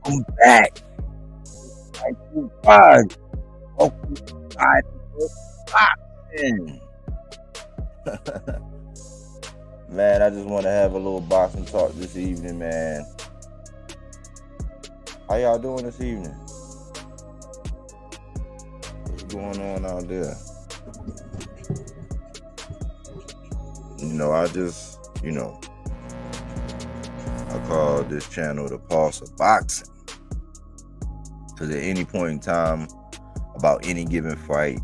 Welcome back. Like you guys. Welcome back to boxing. Man, I just want to have a little boxing talk this evening, man. How y'all doing this evening? What's going on out there? I call this channel the Pulse of Boxing. Because at any point in time, about any given fight,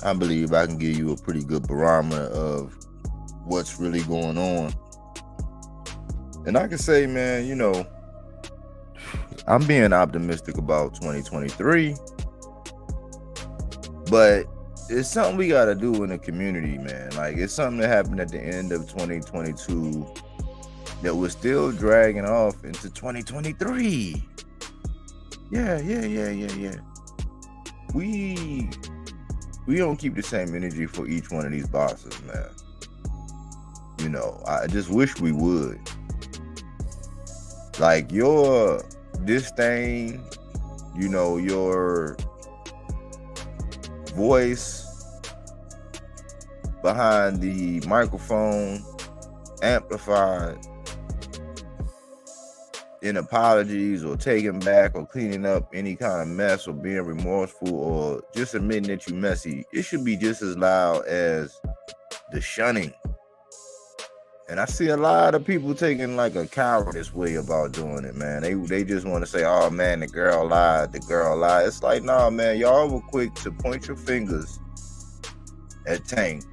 I believe I can give you a pretty good barometer of what's really going on. And I can say, man, I'm being optimistic about 2023, but it's something we got to do in the community, man. Like, it's something that happened at the end of 2022 that was still dragging off into 2023. Yeah. We don't keep the same energy for each one of these bosses, man. I just wish we would. Like, your disdain, your voice behind the microphone, amplified in apologies or taking back or cleaning up any kind of mess or being remorseful or just admitting that you messy, it should be just as loud as the shunning. And I see a lot of people taking like a cowardice way about doing it, man. They just want to say, oh man, the girl lied. It's like, nah, man, y'all were quick to point your fingers at Tank.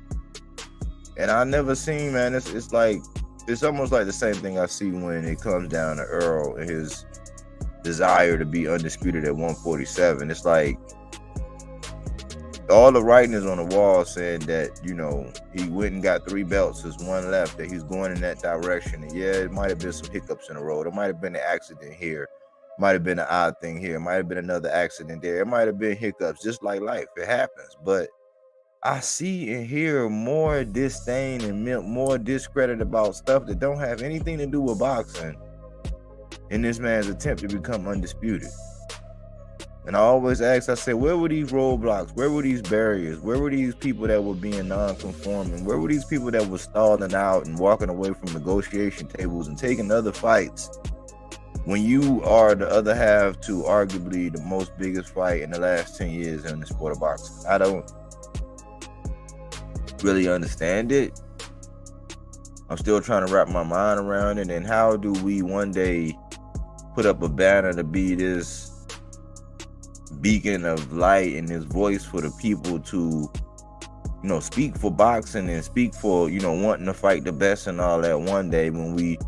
And I never seen, man, it's almost like the same thing I see when it comes down to Earl and his desire to be undisputed at 147. It's like all the writing is on the wall saying that, he went and got 3 belts. There's 1 left, that he's going in that direction. And yeah, it might have been some hiccups in the road. It might have been an accident here. Might have been an odd thing here. Might have been another accident there. It might have been hiccups, just like life. It happens. But I see and hear more disdain and more discredit about stuff that don't have anything to do with boxing in this man's attempt to become undisputed. And I always ask, I say, where were these roadblocks? Where were these barriers? Where were these people that were being non-conforming? Where were these people that were stalling out and walking away from negotiation tables and taking other fights when you are the other half to arguably the most biggest fight in the last 10 years in the sport of boxing? I don't really understand it. I'm still trying to wrap my mind around it. And how do we one day put up a banner to be this beacon of light and this voice for the people to, speak for boxing and speak for, wanting to fight the best and all that one day, when we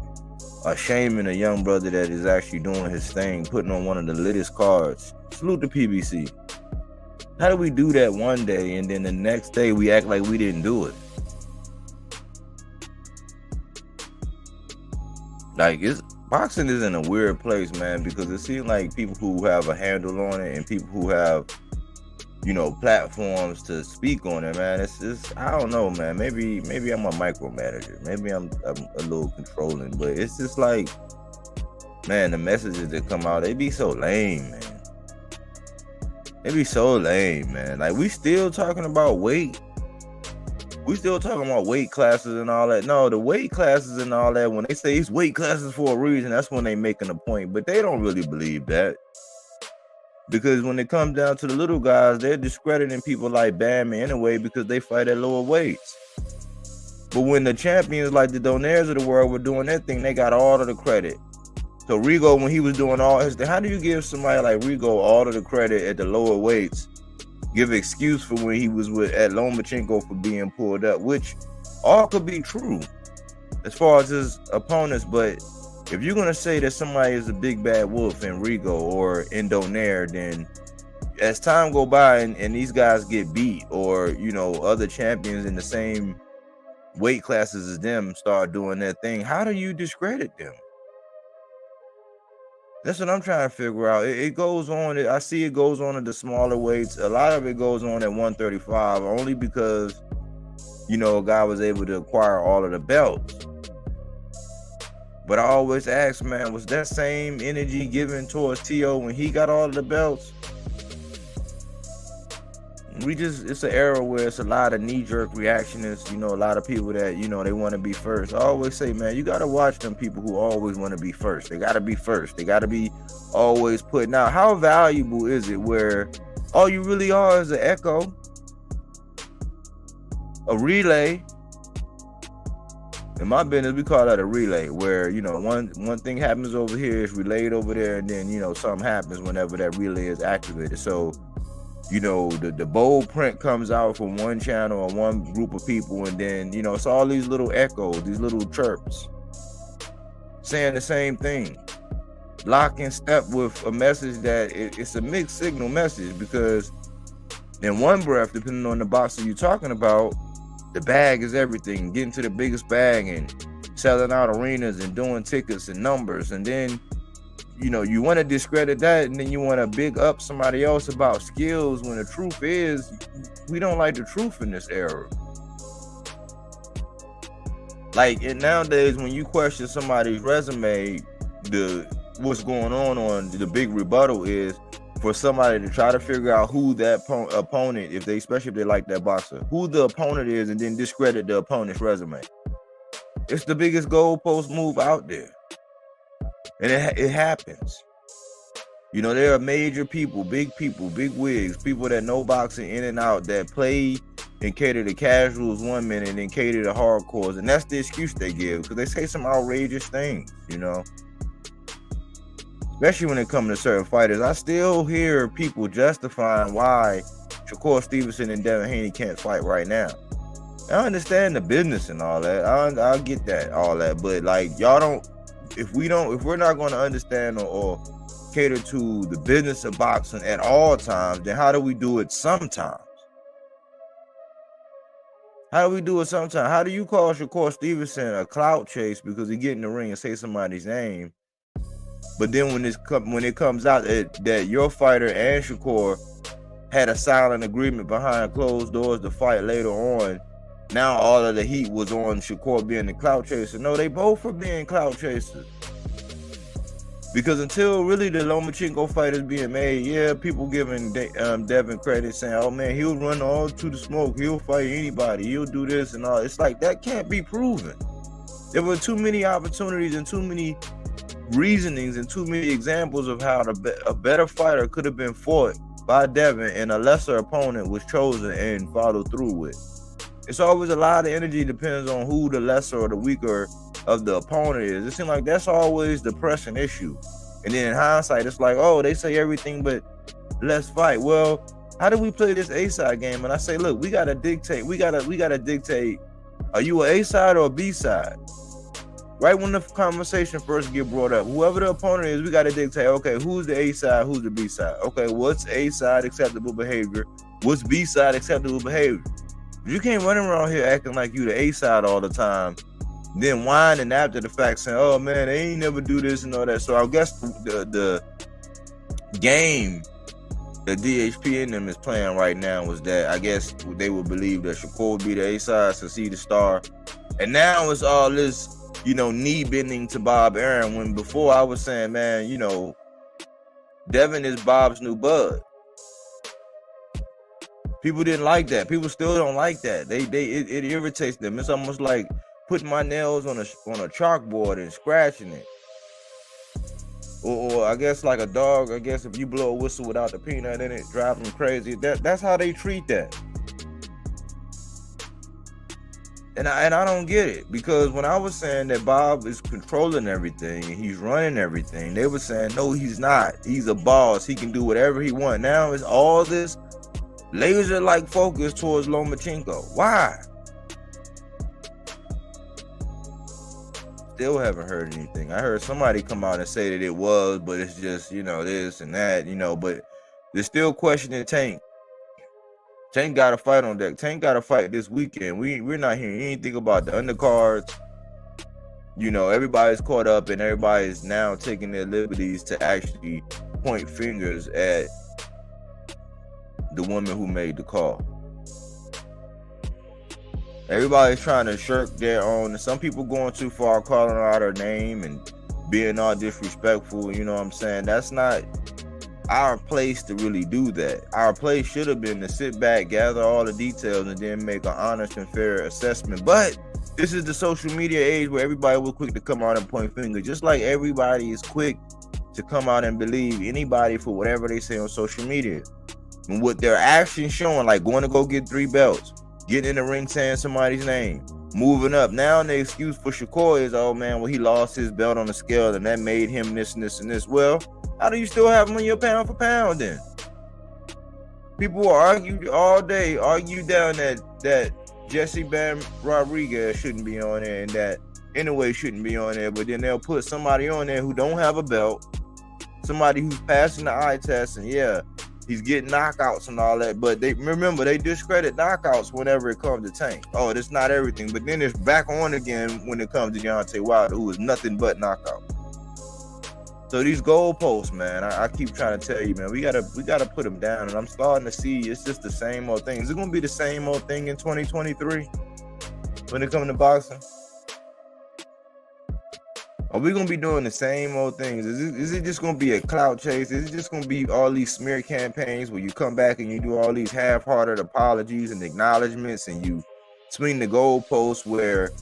are shaming a young brother that is actually doing his thing, putting on one of the littest cards? Salute the PBC. How do we do that one day and then the next day we act like we didn't do it? Like, boxing is in a weird place, man, because it seems like people who have a handle on it and people who have, platforms to speak on it, man, it's I don't know, man. Maybe I'm a micromanager. Maybe I'm a little controlling, but it's just like, man, the messages that come out, they be so lame, man. They be so lame, man. Like, we still talking about weight. We still talking about weight classes and all that. No, the weight classes and all that, when they say it's weight classes for a reason, that's when they making a point. But they don't really believe that. Because when it comes down to the little guys, they're discrediting people like Badman anyway because they fight at lower weights. But when the champions like the Donaires of the world were doing their thing, they got all of the credit. So Rigo, when he was doing all his thing, how do you give somebody like Rigo all of the credit at the lower weights? Give excuse for when he was at Lomachenko for being pulled up, which all could be true as far as his opponents. But if you're gonna say that somebody is a big bad wolf in Rigo or in Donaire, then as time go by and these guys get beat, or other champions in the same weight classes as them start doing their thing, how do you discredit them? That's what I'm trying to figure out. It goes on. I see it goes on at the smaller weights. A lot of it goes on at 135, only because, a guy was able to acquire all of the belts. But I always ask, man, was that same energy given towards T.O. when he got all of the belts? It's an era where it's a lot of knee-jerk reactionists, a lot of people that, they want to be first. I always say, man, you got to watch them people who always want to be first. They got to be first. They got to be always putting out. How valuable is it where all you really are is an echo, a relay? In my business, we call that a relay, where, one thing happens over here is relayed over there, and then, something happens whenever that relay is activated. So, the bold print comes out from one channel or one group of people, and then, it's all these little echoes, these little chirps saying the same thing, lock in step with a message that it's a mixed signal message, because in one breath, depending on the boxer you're talking about, the bag is everything, getting to the biggest bag and selling out arenas and doing tickets and numbers, and then you want to discredit that, and then you want to big up somebody else about skills, when the truth is, we don't like the truth in this era. Like, and nowadays, when you question somebody's resume, what's going on the big rebuttal is for somebody to try to figure out who that opponent, especially if they like that boxer, who the opponent is, and then discredit the opponent's resume. It's the biggest goalpost move out there. And it happens. There are major people, big wigs, people that know boxing in and out, that play and cater to casuals 1 minute and then cater to hardcores. And that's the excuse they give, because they say some outrageous things, Especially when it comes to certain fighters. I still hear people justifying why Shakur Stevenson and Devin Haney can't fight right now. I understand the business and all that. I get that, all that. But, like, y'all don't... If we're not going to understand or cater to the business of boxing at all times, then how do we do it sometimes? How do we do it sometimes? How do you call Shakur Stevenson a clout chase because he get in the ring and say somebody's name, but then when it comes out that your fighter and Shakur had a silent agreement behind closed doors to fight later on, now all of the heat was on Shakur being the clout chaser? No, they both are being clout chasers. Because until really the Lomachenko fight is being made, yeah, people giving Devin credit, saying, oh man, he'll run all to the smoke, he'll fight anybody, he'll do this and all. It's like, that can't be proven. There were too many opportunities and too many reasonings and too many examples of how a better fighter could have been fought by Devin and a lesser opponent was chosen and followed through with. It's always a lot of energy, depends on who the lesser or the weaker of the opponent is. It seems like that's always the pressing issue. And then in hindsight, it's like, oh, they say everything but let's fight. Well, how do we play this A-side game? And I say, look, we gotta dictate. We gotta dictate. Are you an A-side or a B-side? Right when the conversation first get brought up, whoever the opponent is, we gotta dictate. Okay, who's the A-side? Who's the B-side? Okay, what's A-side acceptable behavior? What's B-side acceptable behavior? You can't run around here acting like you the A-side all the time, then whining after the fact saying, oh man, they ain't never do this and all that. So I guess the game that DHP in them is playing right now was that I guess they would believe that Shakur would be the A-side, to see the star. And now it's all this, knee bending to Bob Arum, when before I was saying, man, Devin is Bob's new bud. People didn't like that. People still don't like that. It irritates them. It's almost like putting my nails on a chalkboard and scratching it. Or I guess like a dog, I guess if you blow a whistle without the peanut in it, drive them crazy. That's how they treat that. And I don't get it, because when I was saying that Bob is controlling everything and he's running everything, they were saying, no, he's not. He's a boss. He can do whatever he wants. Now it's all this laser-like focus towards Lomachenko. Why? Still haven't heard anything. I heard somebody come out and say that it was, but it's just, this and that, but they're still questioning Tank. Tank got a fight on deck. Tank got a fight this weekend. We're not hearing anything about the undercards. Everybody's caught up and everybody's now taking their liberties to actually point fingers at the woman who made the call. Everybody's trying to shirk their own. Some people going too far, calling out her name and being all disrespectful. You know what I'm saying? That's not our place to really do that. Our place should have been to sit back, gather all the details, and then make an honest and fair assessment. But this is the social media age where everybody was quick to come out and point fingers, just like everybody is quick to come out and believe anybody for whatever they say on social media. And what their actions showing, like going to go get 3 belts, getting in the ring saying somebody's name, moving up. Now the excuse for Shakur is, oh man, well, he lost his belt on the scale and that made him this and this and this. Well, how do you still have him on your pound for pound then? People will argue all day, argue down that Jesse Bam Rodriguez shouldn't be on there and that anyway shouldn't be on there, but then they'll put somebody on there who don't have a belt, somebody who's passing the eye test, and yeah, he's getting knockouts and all that, but they remember they discredit knockouts whenever it comes to Tank. Oh, that's not everything, but then it's back on again when it comes to Deontay Wilder, who is nothing but knockout. So these goalposts, man, I keep trying to tell you, man, we gotta put them down, and I'm starting to see it's just the same old thing. Is it gonna be the same old thing in 2023 when it comes to boxing? Are we gonna be doing the same old things? Is it just gonna be a clout chase? Is it just gonna be all these smear campaigns where you come back and you do all these half-hearted apologies and acknowledgments, and you swing the goalposts where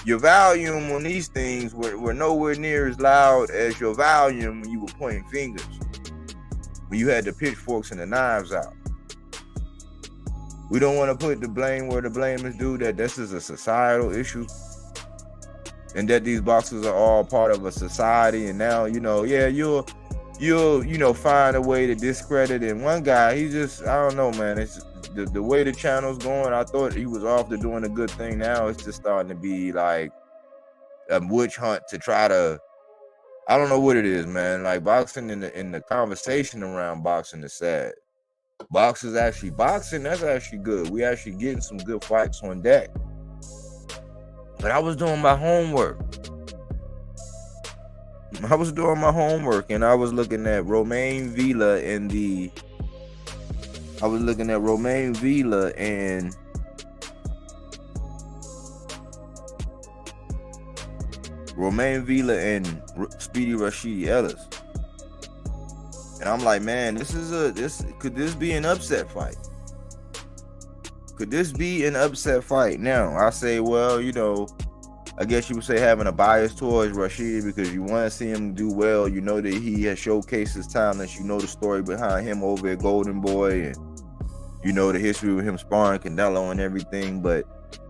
your volume on these things were nowhere near as loud as your volume when you were pointing fingers, when you had the pitchforks and the knives out? We don't want to put the blame where the blame is due, that this is a societal issue and that these boxers are all part of a society. And now, yeah, you'll find a way to discredit. And one guy, he just, I don't know, man, it's the way the channel's going. I thought he was off to doing a good thing. Now it's just starting to be like a witch hunt to try to, I don't know what it is, man. Like boxing in the conversation around boxing is sad. Boxing, that's actually good. We actually getting some good fights on deck. But I was doing my homework. and I was looking at Romain Villa and Speedy Rashidi Ellis. And I'm like, man, could this be an upset fight? Could this be an upset fight? Now, I say, well, I guess you would say having a bias towards Rashidi because you want to see him do well. You know that he has showcased his talents. You know the story behind him over at Golden Boy, and you know the history with him sparring Canelo and everything. But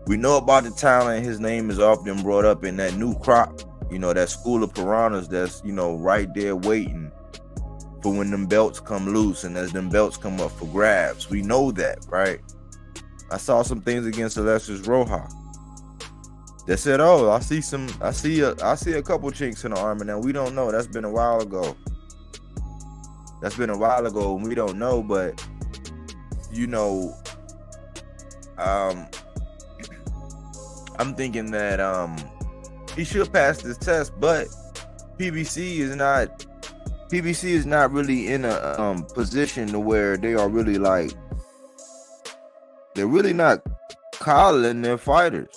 we know about the talent. His name is often brought up in that new crop, that school of piranhas that's, right there waiting for when them belts come loose and as them belts come up for grabs. We know that, right? I saw some things against Alexis Rojas that said, oh, I see a couple chinks in the armor. Now we don't know. That's been a while ago. And we don't know, but I'm thinking that he should pass this test, but PBC is not really in a position to where they are really like, they're really not coddling their fighters.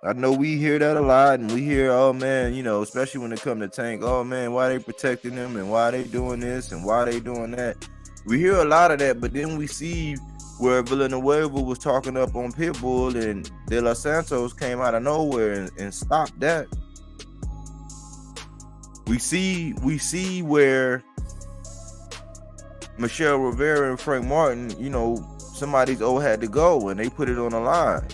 I know we hear that a lot, and we hear, oh man, especially when it comes to Tank, oh man, why they protecting him and why they doing this and why they doing that. We hear a lot of that, but then we see where Villanueva was talking up on Pitbull and De Los Santos came out of nowhere and stopped that. We see where Michelle Rivera and Frank Martin, somebody's had to go and they put it on the line.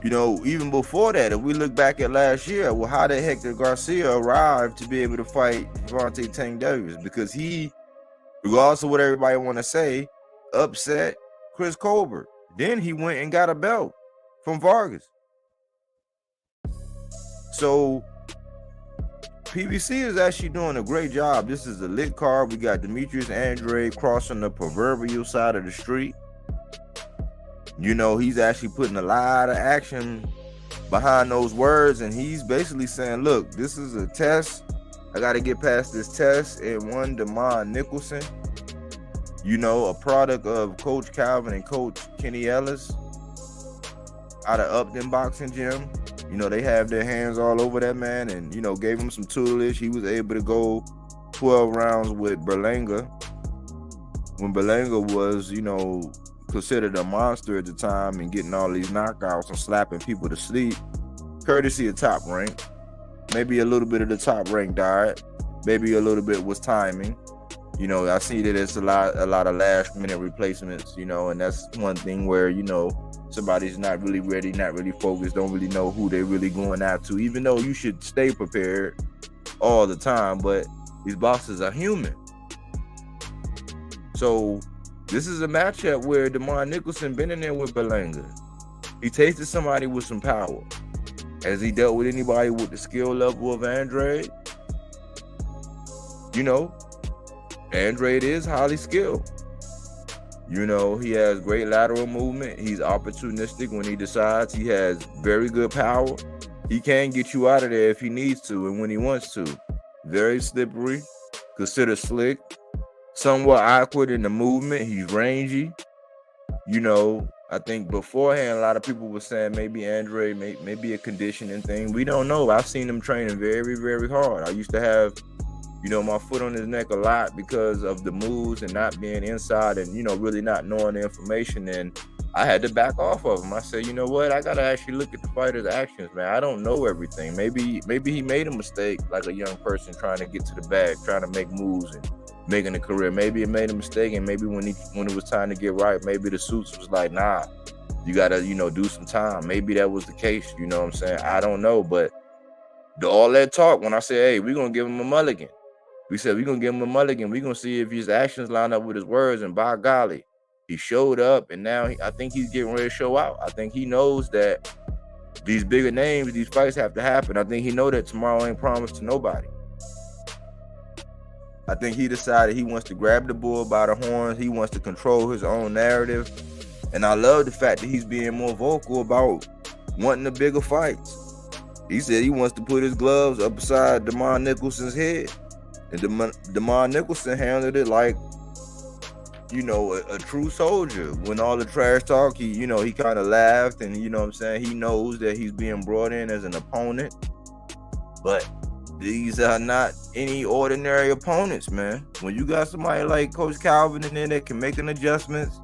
Even before that, if we look back at last year, well, how the heck did Garcia arrive to be able to fight Gervonta Tank Davis? Because he, regardless of what everybody want to say, upset Chris Colbert. Then he went and got a belt from Vargas. So PBC is actually doing a great job. This is a lit card. We got Demetrius Andrade crossing the proverbial side of the street. He's actually putting a lot of action behind those words, and he's basically saying, look, this is a test. I got to get past this test. And one, Damon Nicholson, You know, a product of Coach Calvin and Coach Kenny Ellis out of Upton Boxing Gym. You know, they have their hands all over that man and, you know, gave him some tutelage. He was able to go 12 rounds with Berlanga when Berlanga was, you know, considered a monster at the time and getting all these knockouts and slapping people to sleep, courtesy of Top Rank. Maybe a little bit of the Top Rank diet. Maybe a little bit was timing. You know, I see that it's a lot of last minute replacements, you know, and that's one thing where, you know, somebody's not really ready, not really focused, don't really know who they're really going after, even though you should stay prepared all the time, but these bosses are human. So this is a matchup where DeMar Nicholson been in there with Berlanga. He tasted somebody with some power. Has he dealt with anybody with the skill level of Andrade? You know, Andrade is highly skilled. You know, he has great lateral movement. He's opportunistic when he decides. He has very good power. He can get you out of there if he needs to and when he wants to. Very slippery, considered slick, somewhat awkward in the movement. He's rangy. You know, I think beforehand, a lot of people were saying maybe Andrade may be a conditioning thing. We don't know. I've seen him training very, very hard. I used to have, you know, my foot on his neck a lot because of the moves and not being inside and, you know, really not knowing the information. And I had to back off of him. I said, you know what? I got to actually look at the fighter's actions, man. I don't know everything. Maybe he made a mistake like a young person trying to get to the bag, trying to make moves and making a career. Maybe it made a mistake, and maybe when it was time to get right, maybe the suits was like, nah, you got to, you know, do some time. Maybe that was the case, you know what I'm saying? I don't know, but all that talk, when I said, hey, we're going to give him a mulligan. We said, we're going to give him a mulligan. We're going to see if his actions line up with his words. And by golly, he showed up. And now I think he's getting ready to show out. I think he knows that these bigger names, these fights have to happen. I think he know that tomorrow ain't promised to nobody. I think he decided he wants to grab the bull by the horns. He wants to control his own narrative. And I love the fact that he's being more vocal about wanting the bigger fights. He said he wants to put his gloves up beside DeMar Nicholson's head. And DeMar Nicholson handled it like, you know, a true soldier. When all the trash talk, he kind of laughed and, you know what I'm saying, he knows that he's being brought in as an opponent. But these are not any ordinary opponents, man. When you got somebody like Coach Calvin in there that can make an adjustments,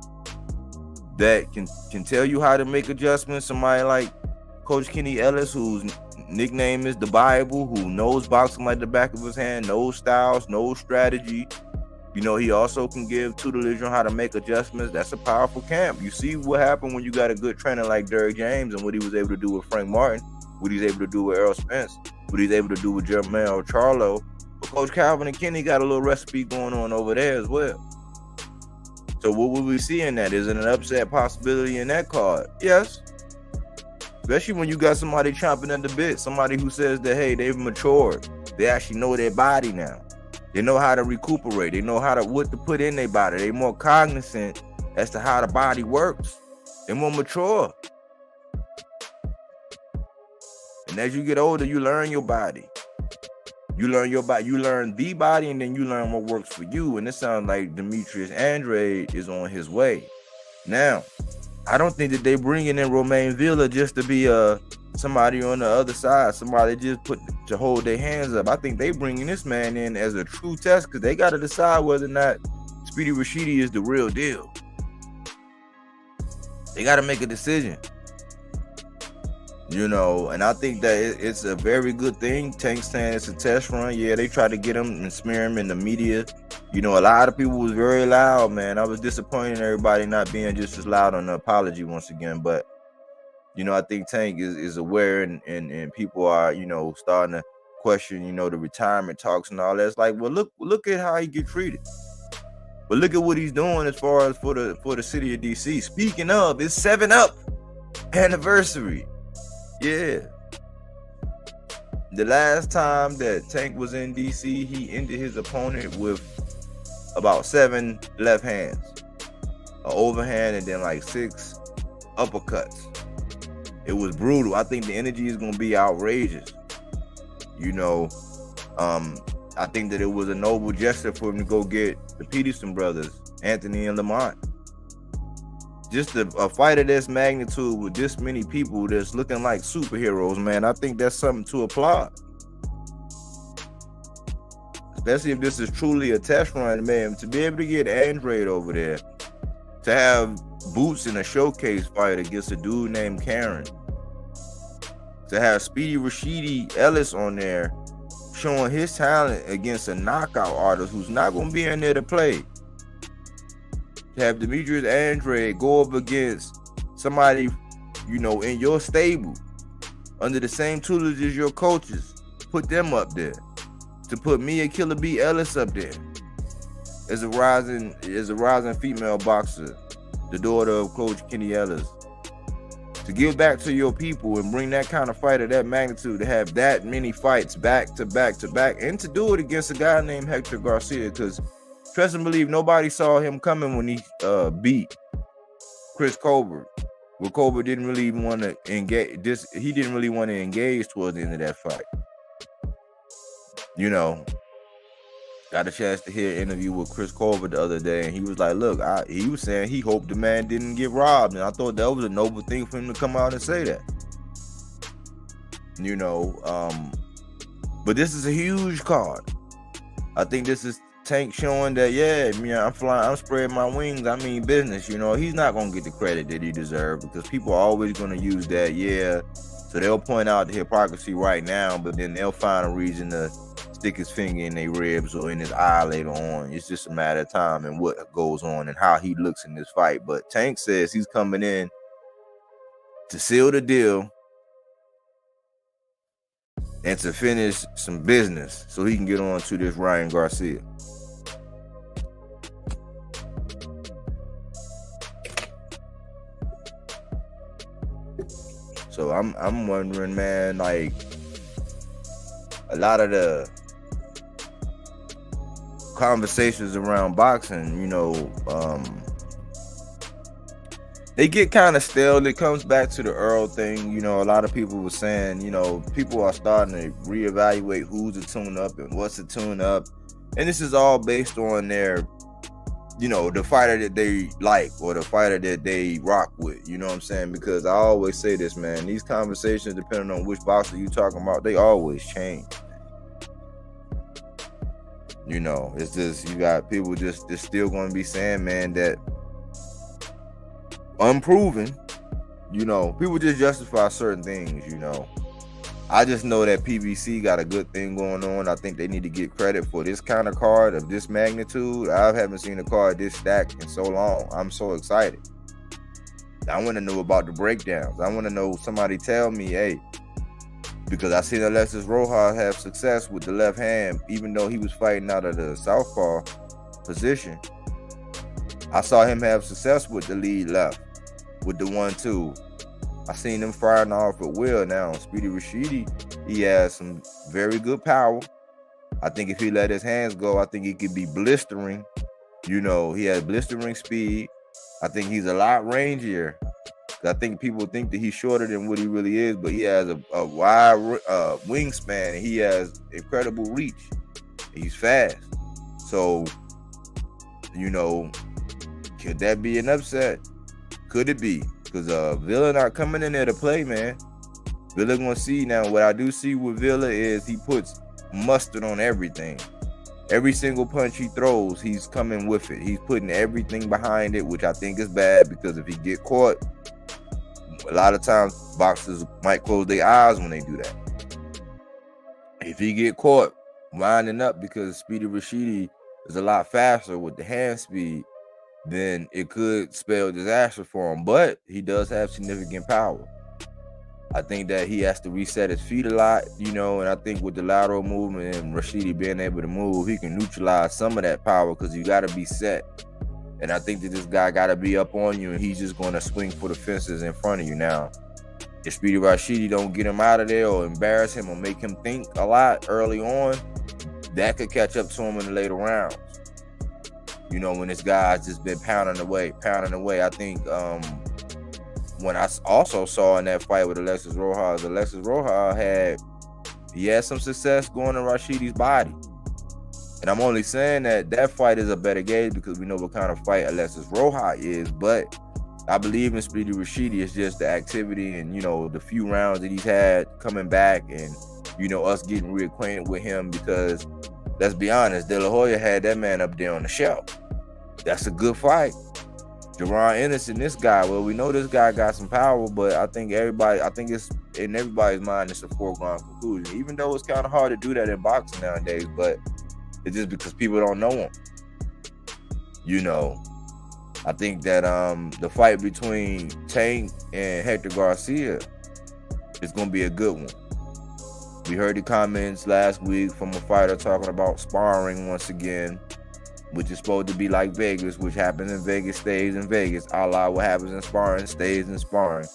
that can tell you how to make adjustments, somebody like Coach Kenny Ellis, whose nickname is the Bible, who knows boxing like the back of his hand, knows styles, knows strategy. You know, he also can give tutelage on how to make adjustments. That's a powerful camp. You see what happened when you got a good trainer like Derrick James and what he was able to do with Frank Martin, what he's able to do with Errol Spence, what he's able to do with Jermell Charlo. But Coach Calvin and Kenny got a little recipe going on over there as well. So what will we see in that? Is it an upset possibility in that card? Yes. Especially when you got somebody chomping at the bit, somebody who says that, hey, they've matured. They actually know their body now. They know how to recuperate. They know what to put in their body. They're more cognizant as to how the body works. They're more mature. And as you get older, you learn your body. You learn your body. You learn the body, and then you learn what works for you. And it sounds like Demetrius Andrade is on his way. Now, I don't think that they bringing in Romain Villa just to be somebody on the other side, somebody just to hold their hands up. I think they bringing this man in as a true test because they got to decide whether or not Speedy Rashidi is the real deal. They got to make a decision. You know, and I think that it's a very good thing. Tank saying it's a test run. Yeah, they tried to get him and smear him in the media. You know, a lot of people was very loud, man. I was disappointed in everybody not being just as loud on the apology once again. But, you know, I think Tank is aware and people are, you know, starting to question, you know, the retirement talks and all that. It's like, well, look at how he get treated. But look at what he's doing as far as for the city of DC. Speaking of, it's 7-Up anniversary. Yeah. The last time that Tank was in DC, he ended his opponent with about 7 left hands, an overhand, and then like 6 uppercuts. It was brutal. I think the energy is going to be outrageous. You know, I think that it was a noble gesture for him to go get the Peterson brothers, Anthony and Lamont. Just a fight of this magnitude with this many people that's looking like superheroes, man. I think that's something to applaud. Especially if this is truly a test run, man. To be able to get Andrade over there, to have Boots in a showcase fight against a dude named Karen, to have Speedy Rashidi Ellis on there showing his talent against a knockout artist who's not going to be in there to play. To have Demetrius Andrade go up against somebody, you know, in your stable, under the same tutelage as your coaches, put them up there. To put Mia Killer B. Ellis up there as a rising female boxer, the daughter of Coach Kenny Ellis. To give back to your people and bring that kind of fight of that magnitude, to have that many fights back to back to back, and to do it against a guy named Hector Garcia, because trust and believe nobody saw him coming when he beat Chris Colbert. Well, Colbert didn't really want to engage. He didn't really want to engage towards the end of that fight. You know, got a chance to hear an interview with Chris Colbert the other day, and he was like, look, he was saying he hoped the man didn't get robbed, and I thought that was a noble thing for him to come out and say that. You know, but this is a huge card. I think this is Tank showing that, yeah, I'm flying, I'm spreading my wings, I mean business. You know, he's not going to get the credit that he deserves, because people are always going to use that, yeah. So they'll point out the hypocrisy right now, but then they'll find a reason to stick his finger in their ribs or in his eye later on. It's just a matter of time and what goes on and how he looks in this fight. But Tank says he's coming in to seal the deal and to finish some business so he can get on to this Ryan Garcia. So I'm wondering, man, like, a lot of the conversations around boxing, you know, they get kind of stale. It comes back to the Earl thing. You know, a lot of people were saying, you know, people are starting to reevaluate who's a tune-up and what's a tune-up. And this is all based on their, you know, the fighter that they like or the fighter that they rock with. You know what I'm saying? Because I always say this, man, these conversations, depending on which boxer you talking about, they always change. You know, it's just, you got people just still going to be saying, man, that unproven, you know, people just justify certain things, you know. I just know that PBC got a good thing going on. I think they need to get credit for this kind of card of this magnitude. I haven't seen a card this stacked in so long. I'm so excited. I want to know about the breakdowns. I want to know, somebody tell me, hey, because I seen Alexis Rojas have success with the left hand, even though he was fighting out of the southpaw position. I saw him have success with the lead left, with the 1-2. I seen him firing off at will now. Speedy Rashidi, he has some very good power. I think if he let his hands go, I think he could be blistering. You know, he has blistering speed. I think he's a lot rangier. I think people think that he's shorter than what he really is, but he has a wide wingspan, and he has incredible reach. He's fast. So, you know, could that be an upset? Could it be? Because Villa not coming in there to play, man. Villa gonna see now. What I do see with Villa is he puts mustard on everything. Every single punch he throws, he's coming with it. He's putting everything behind it, which I think is bad, because if he get caught, a lot of times boxers might close their eyes when they do that. If he get caught winding up because Speedy Rashidi is a lot faster with the hand speed, then it could spell disaster for him. But he does have significant power. I think that he has to reset his feet a lot, you know, and I think with the lateral movement and Rashidi being able to move, he can neutralize some of that power, because you got to be set. And I think that this guy got to be up on you, and he's just going to swing for the fences in front of you now. If Speedy Rashidi don't get him out of there or embarrass him or make him think a lot early on, that could catch up to him in the later rounds. You know, when this guy's just been pounding away. I think when I also saw in that fight with Alexis Rojas had some success going to Rashidi's body. And I'm only saying that fight is a better gauge because we know what kind of fight Alexis Rojas is. But I believe in Speedy Rashidi. It's just the activity and, you know, the few rounds that he's had coming back and, you know, us getting reacquainted with him because, let's be honest, De La Hoya had that man up there on the shelf. That's a good fight. Deron Anderson, this guy, well, we know this guy got some power, but I think it's in everybody's mind, it's a foregone conclusion. Even though it's kind of hard to do that in boxing nowadays, but it's just because people don't know him. You know, I think that the fight between Tank and Hector Garcia is going to be a good one. We heard the comments last week from a fighter talking about sparring once again, which is supposed to be like Vegas, which happens in Vegas stays in Vegas. A la what happens in sparring stays in sparring.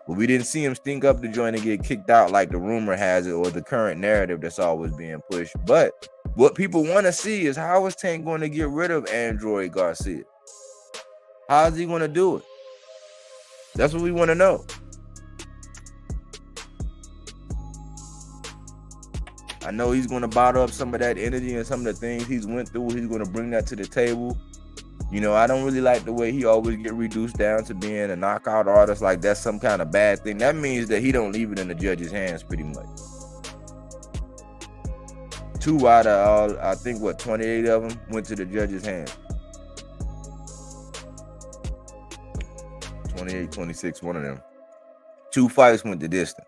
But we didn't see him stink up the joint and get kicked out like the rumor has it or the current narrative that's always being pushed. But what people want to see is how is Tank going to get rid of Android Garcia? How is he going to do it? That's what we want to know. I know he's going to bottle up some of that energy and some of the things he's went through. He's going to bring that to the table. You know, I don't really like the way he always get reduced down to being a knockout artist. Like that's some kind of bad thing. That means that he don't leave it in the judge's hands pretty much. 2 out of all, I think, 28 of them went to the judge's hands. 28, 26, one of them. 2 fights went the distance.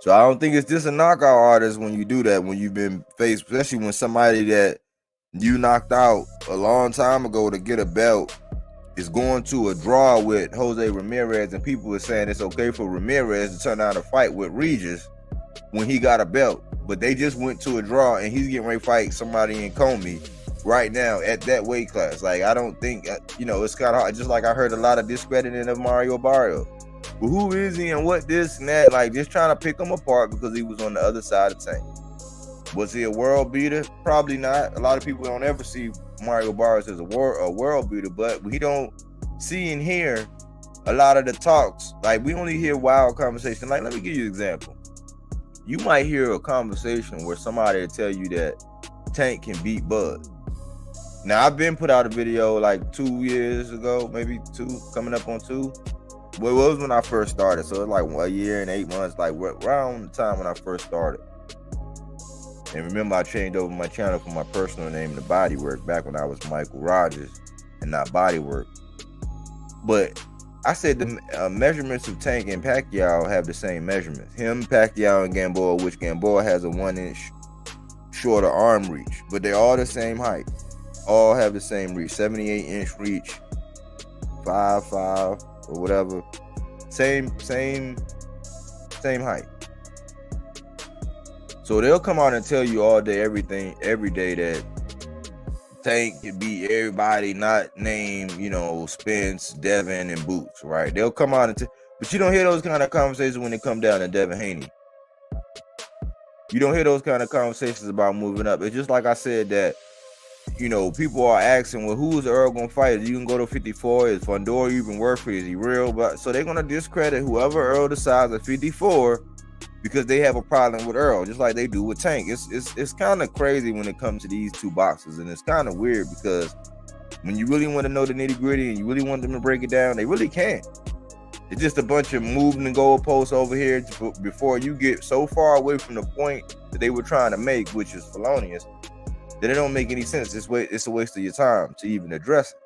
So I don't think it's just a knockout artist when you do that, when you've been faced, especially when somebody that you knocked out a long time ago to get a belt is going to a draw with Jose Ramirez, and people are saying it's okay for Ramirez to turn out a fight with Regis when he got a belt. But they just went to a draw and he's getting ready to fight somebody in Comey right now at that weight class. Like, I don't think, you know, it's kind of hard. Just like I heard a lot of discrediting of Mario Barrio. But who is he and what this and that? Like, just trying to pick him apart because he was on the other side of Tank. Was he a world beater? Probably not. A lot of people don't ever see Mario Barrios as a world beater, but we don't see and hear a lot of the talks. Like, we only hear wild conversation. Like, let me give you an example. You might hear a conversation where somebody will tell you that Tank can beat Bud. Now, I've been put out a video like 2 years ago, maybe 2, coming up on 2. Well, it was when I first started, so it's like 1 year and 8 months, like around the time when I first started. And remember, I changed over my channel from my personal name to Bodywork back when I was Michael Rogers and not Bodywork. But I said the measurements of Tank and Pacquiao have the same measurements. Him, Pacquiao, and Gamboa, which Gamboa has a 1-inch shorter arm reach, but they're all the same height. All have the same reach, 78-inch reach, 5'5" or whatever. Same height. So they'll come out and tell you all day, every day that Tank can beat everybody, not name, you know, Spence, Devin, and Boots, right? They'll come out and but you don't hear those kind of conversations when they come down to Devin Haney. You don't hear those kind of conversations about moving up. It's just like I said that, you know, people are asking, well, who's Earl gonna fight? You can go to 54. Is Fundora even worth it? Is he real? But so they're gonna discredit whoever Earl decides at 54 because they have a problem with Earl, just like they do with Tank. It's kind of crazy when it comes to these two boxers, and it's kind of weird because when you really want to know the nitty gritty and you really want them to break it down, they really can't. It's just a bunch of moving the goalposts over here before you get so far away from the point that they were trying to make, which is felonious, that it don't make any sense. It's a waste of your time to even address it.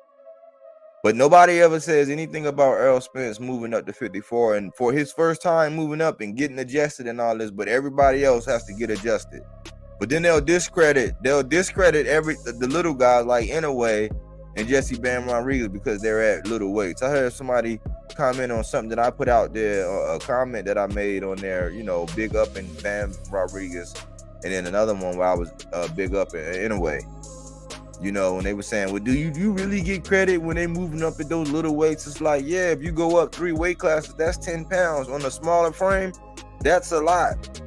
But nobody ever says anything about Earl Spence moving up to 54 and for his first time moving up and getting adjusted and all this, but everybody else has to get adjusted. But then they'll discredit the little guys like Inouye and Jesse Bam Rodriguez because they're at little weights. I heard somebody comment on something that I put out there, a comment that I made on there, you know, big up in Bam Rodriguez, and then another one where I was big up in a way. You know, and they were saying, well, do you really get credit when they moving up at those little weights? It's like, yeah, if you go up 3 weight classes, that's 10 pounds. On a smaller frame, that's a lot.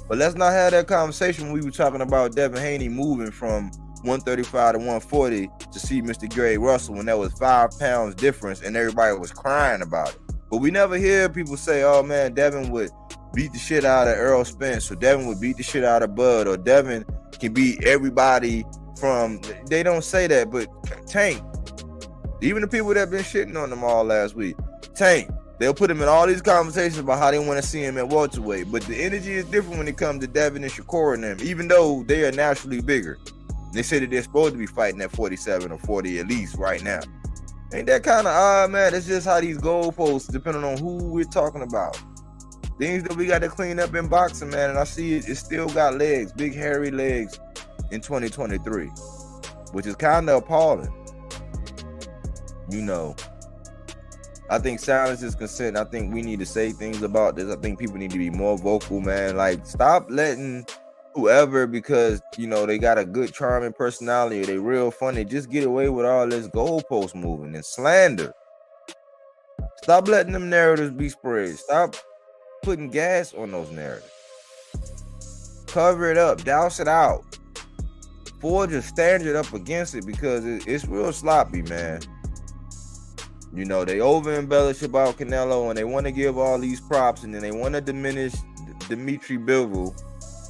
But let's not have that conversation when we were talking about Devin Haney moving from 135 to 140 to see Mr. Gary Russell when that was 5 pounds difference and everybody was crying about it. But we never hear people say, oh man, Devin would beat the shit out of Earl Spence, or Devin would beat the shit out of Bud, or Devin can beat everybody from. They don't say that, but Tank, even the people that been shitting on them all last week, Tank, they'll put him in all these conversations about how they want to see him at welterweight, but the energy is different when it comes to Devin and Shakur and them, even though they are naturally bigger. They say that they're supposed to be fighting at 47 or 40 at least right now. Ain't that kind of odd, man? It's just how these goalposts, depending on who we're talking about. Things that we got to clean up in boxing, man, and I see it still got legs, big hairy legs in 2023, which is kind of appalling. You know, I think silence is consent. I think we need to say things about this. I think people need to be more vocal, man. Like, stop letting whoever, because, you know, they got a good charming personality or they real funny, just get away with all this goalpost moving and slander. Stop letting them narratives be spread. Stop putting gas on those narratives. Cover it up, douse it out. Forge a standard up against it, because it's real sloppy, man. You know, they over embellish about Canelo and they want to give all these props, and then they want to diminish Dimitri Bivol.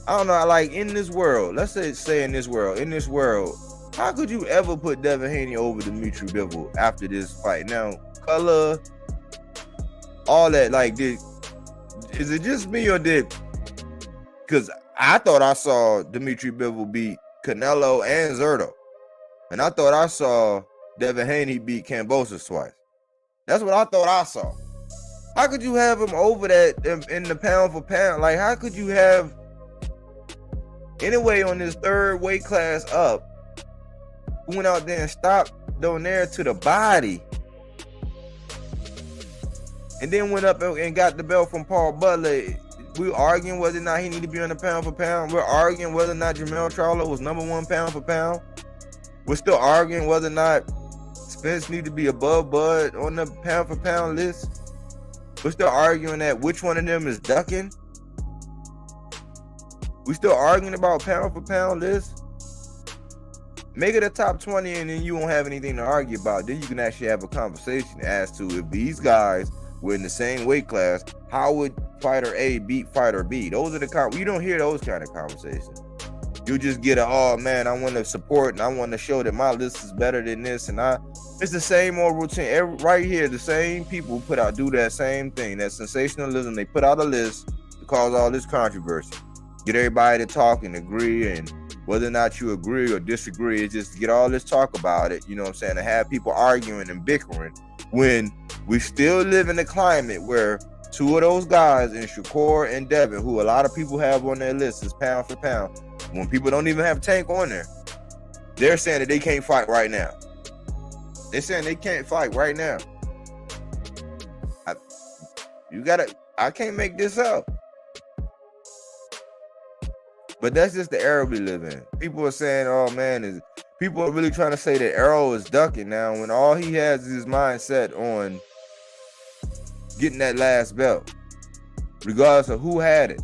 I don't know, like, in this world, let's say in this world, how could you ever put Devin Haney over Dimitri Bivol after this fight? Now, color, all that, like, is it just me or because I thought I saw Dimitri Bivol beat Canelo and Zurdo, and I thought I saw Devin Haney beat Kambosos twice. That's what I thought I saw. How could you have him over that in the pound for pound? Like, how could you have, anyway, on this third weight class up, who went out there and stopped Donaire to the body, and then went up and got the belt from Paul Butler? We're arguing whether or not he need to be on the pound for pound. We're arguing whether or not Jermell Charlo was #1 pound for pound. We're still arguing whether or not Spence need to be above Bud on the pound for pound list. We're still arguing that which one of them is ducking. We still arguing about pound for pound list. Make it a top 20 and then you won't have anything to argue about. Then you can actually have a conversation as to, if these guys were in the same weight class, how would fighter A beat fighter B? Those are the you don't hear those kind of conversations. You just get oh man, I want to support and I want to show that my list is better than this, and it's the same old routine. Right here, the same people do that same thing, that sensationalism. They put out a list to cause all this controversy, get everybody to talk and agree, and whether or not you agree or disagree, it's just to get all this talk about it, you know what I'm saying, to have people arguing and bickering, when we still live in a climate where two of those guys, in Shakur and Devin, who a lot of people have on their list as pound for pound, when people don't even have Tank on there, they're saying that they can't fight right now. They're saying they can't fight right now. I can't make this up. But that's just the era we live in. People are saying, oh man, people are really trying to say that Errol is ducking now, when all he has is his mindset on getting that last belt, regardless of who had it.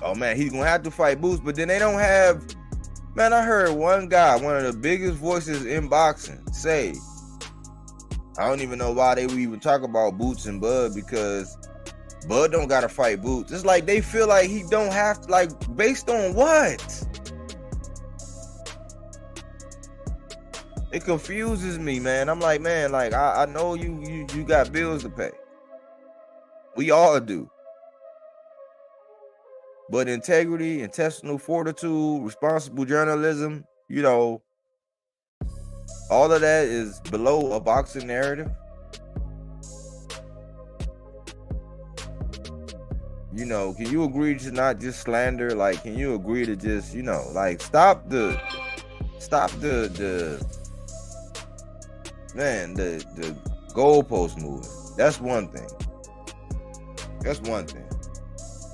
Oh man, he's gonna have to fight Boots, but then they don't have. Man, I heard one guy, one of the biggest voices in boxing, say, I don't even know why they would even talk about Boots and Bud, because Bud don't gotta fight Boots. It's like they feel like he don't have to, like, based on what? It confuses me, man. I'm like, man, like, I know you got bills to pay. We all do. But integrity, intestinal fortitude, responsible journalism, you know, all of that is below a boxing narrative. You know, can you agree to not just slander? Like, can you agree to just, you know, like, stop the goalpost moving. That's one thing.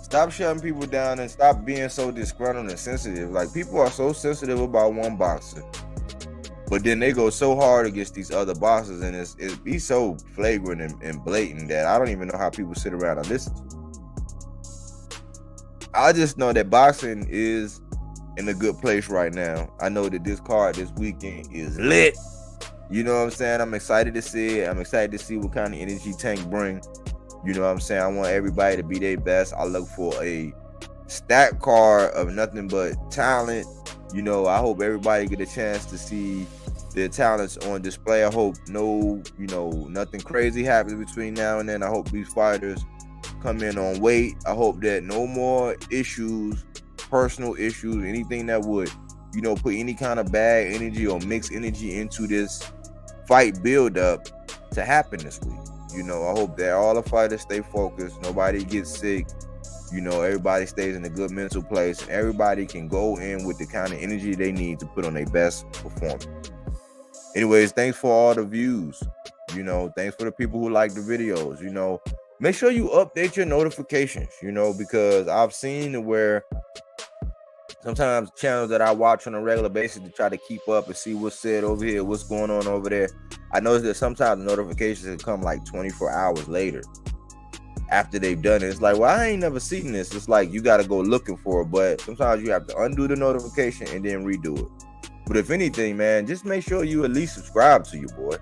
Stop shutting people down and stop being so disgruntled and sensitive. Like, people are so sensitive about one boxer, but then they go so hard against these other boxers, and it be so flagrant and blatant that I don't even know how people sit around and listen to it. I just know that boxing is in a good place right now. I know that this card this weekend is lit. You know what I'm saying? I'm excited to see it. I'm excited to see what kind of energy Tank bring. You know what I'm saying? I want everybody to be their best. I look for a stat card of nothing but talent. You know, I hope everybody get a chance to see their talents on display. I hope nothing crazy happens between now and then. I hope these fighters come in on weight. I hope that no more issues, personal issues, anything that would, put any kind of bad energy or mixed energy into this fight build up to happen this week. I hope that all the fighters stay focused, nobody gets sick, everybody stays in a good mental place, and everybody can go in with the kind of energy they need to put on their best performance. Anyways, thanks for all the views. Thanks for the people who like the videos. Make sure you update your notifications, because I've seen where sometimes channels that I watch on a regular basis to try to keep up and see what's said over here, what's going on over there. I noticed that sometimes notifications can come like 24 hours later after they've done it. It's like, well, I ain't never seen this. It's like you got to go looking for it, but sometimes you have to undo the notification and then redo it. But if anything, man, just make sure you at least subscribe to your boy.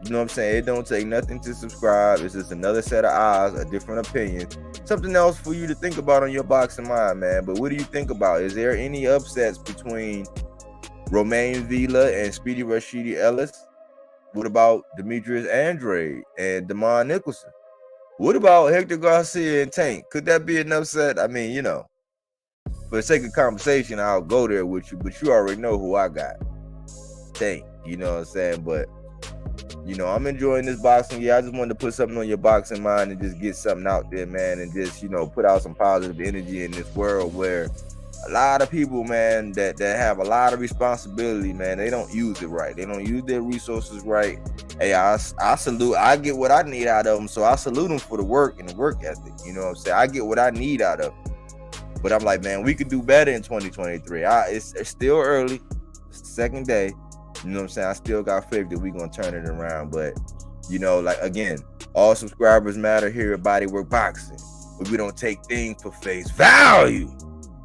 You know what I'm saying? It don't take nothing to subscribe. It's just another set of eyes, a different opinion, something else for you to think about on your boxing mind, man. But what do you think about? Is there any upsets between Romain Villa and Speedy Rashidi Ellis? What about Demetrius Andrade and Damon Nicholson? What about Hector Garcia and Tank? Could that be an upset? I mean, for the sake of conversation, I'll go there with you, but you already know who I got. Tank, you know what I'm saying? But I'm enjoying this boxing. Yeah, I just wanted to put something on your boxing mind and just get something out there, man, and just, put out some positive energy in this world where a lot of people, man, that have a lot of responsibility, man, they don't use it right. They don't use their resources right. Hey, I salute. I get what I need out of them, so I salute them for the work and the work ethic. You know what I'm saying? I get what I need out of them. But I'm like, man, we could do better in 2023. It's still early. It's the second day. You know what I'm saying? I still got faith that we're going to turn it around. But, again, all subscribers matter here at Bodywork Boxing. But we don't take things for face value.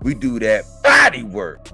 We do that body work.